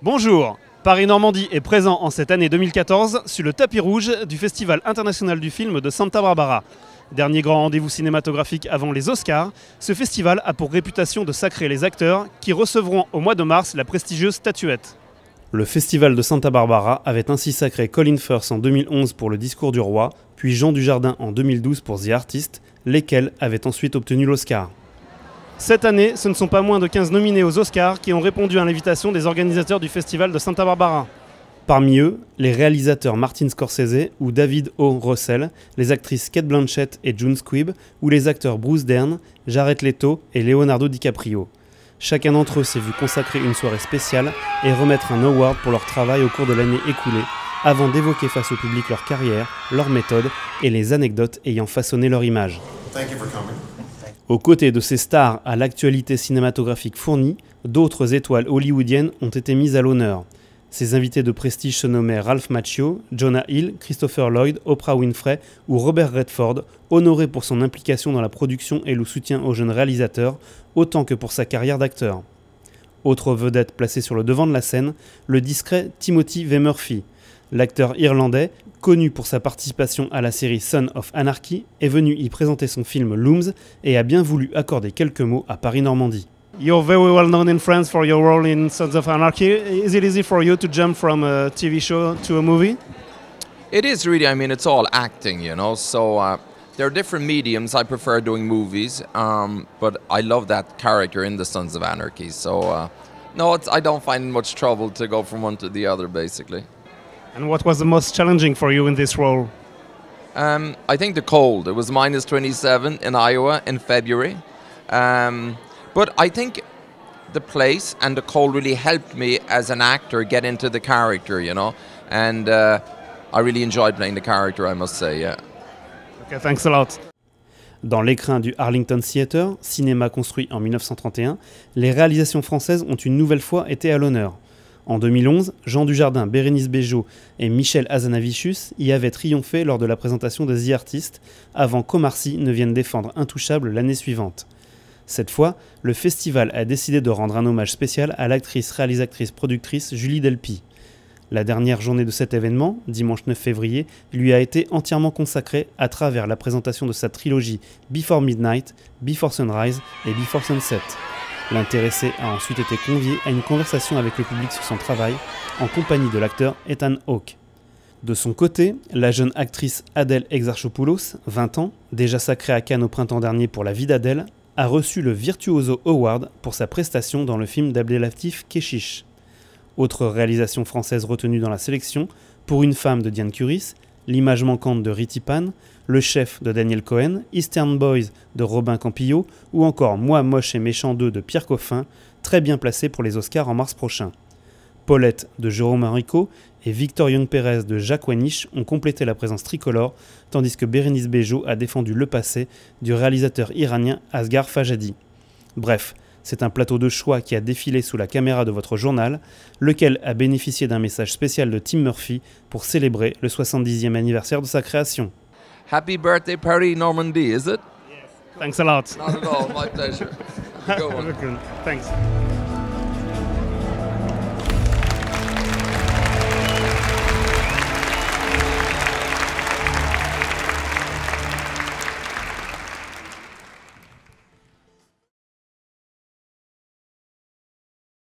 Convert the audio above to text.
Bonjour, Paris-Normandie est présent en cette année 2014 sur le tapis rouge du Festival international du film de Santa Barbara. Dernier grand rendez-vous cinématographique avant les Oscars, ce festival a pour réputation de sacrer les acteurs qui recevront au mois de mars la prestigieuse statuette. Le Festival de Santa Barbara avait ainsi sacré Colin Firth en 2011 pour Le Discours du Roi, puis Jean Dujardin en 2012 pour The Artist, lesquels avaient ensuite obtenu l'Oscar. Cette année, ce ne sont pas moins de 15 nominés aux Oscars qui ont répondu à l'invitation des organisateurs du Festival de Santa Barbara. Parmi eux, les réalisateurs Martin Scorsese ou David O. Russell, les actrices Cate Blanchett et June Squibb, ou les acteurs Bruce Dern, Jared Leto et Leonardo DiCaprio. Chacun d'entre eux s'est vu consacrer une soirée spéciale et remettre un award pour leur travail au cours de l'année écoulée, avant d'évoquer face au public leur carrière, leurs méthodes et les anecdotes ayant façonné leur image. Aux côtés de ces stars à l'actualité cinématographique fournie, d'autres étoiles hollywoodiennes ont été mises à l'honneur. Ces invités de prestige se nommaient Ralph Macchio, Jonah Hill, Christopher Lloyd, Oprah Winfrey ou Robert Redford, honorés pour son implication dans la production et le soutien aux jeunes réalisateurs, autant que pour sa carrière d'acteur. Autre vedette placée sur le devant de la scène, le discret Timothy V. Murphy. L'acteur irlandais, connu pour sa participation à la série Son of Anarchy, est venu y présenter son film Looms et a bien voulu accorder quelques mots à Paris-Normandie. You're very well known in France for your role in Sons of Anarchy. Is it easy for you to jump from a TV show to a movie? It is really, I mean, it's all acting, you know, so there are different mediums. I prefer doing movies, but I love that character in the Sons of Anarchy, so no, I don't find much trouble to go from one to the other, basically. And what was the most challenging for you in this role? I think the cold. It was minus 27 in Iowa in February. But I think the place and the cold really helped me as an actor get into the character, you know. And I really enjoyed playing the character, I must say, yeah. Okay, thanks a lot. Dans l'écrin du Arlington Theatre, cinéma construit en 1931, les réalisations françaises ont une nouvelle fois été à l'honneur. En 2011, Jean Dujardin, Bérénice Bejo et Michel Hazanavicius y avaient triomphé lors de la présentation de The Artist, avant qu'Omar Sy ne vienne défendre Intouchable l'année suivante. Cette fois, le festival a décidé de rendre un hommage spécial à l'actrice, réalisatrice, productrice Julie Delpy. La dernière journée de cet événement, dimanche 9 février, lui a été entièrement consacrée à travers la présentation de sa trilogie Before Midnight, Before Sunrise et Before Sunset. L'intéressé a ensuite été convié à une conversation avec le public sur son travail, en compagnie de l'acteur Ethan Hawke. De son côté, la jeune actrice Adèle Exarchopoulos, 20 ans, déjà sacrée à Cannes au printemps dernier pour La vie d'Adèle, a reçu le Virtuoso Award pour sa prestation dans le film d'Abdelatif Kechiche. Autre réalisation française retenue dans la sélection, Pour une femme de Diane Curis, L'image manquante de Riti Pan, Le chef de Daniel Cohen, Eastern Boys de Robin Campillo ou encore Moi moche et méchant 2 de Pierre Coffin, très bien placés pour les Oscars en mars prochain. Paulette de Jérôme Henrico et Victor Young-Pérez de Jacques Wanish ont complété la présence tricolore, tandis que Bérénice Bejo a défendu Le passé du réalisateur iranien Asghar Fajadi. Bref, c'est un plateau de choix qui a défilé sous la caméra de votre journal, lequel a bénéficié d'un message spécial de Tim Murphy pour célébrer le 70e anniversaire de sa création. Happy birthday, Paris-Normandie, is it? Yes. Thanks a lot. Not at all, my pleasure. Have a good one. Thanks.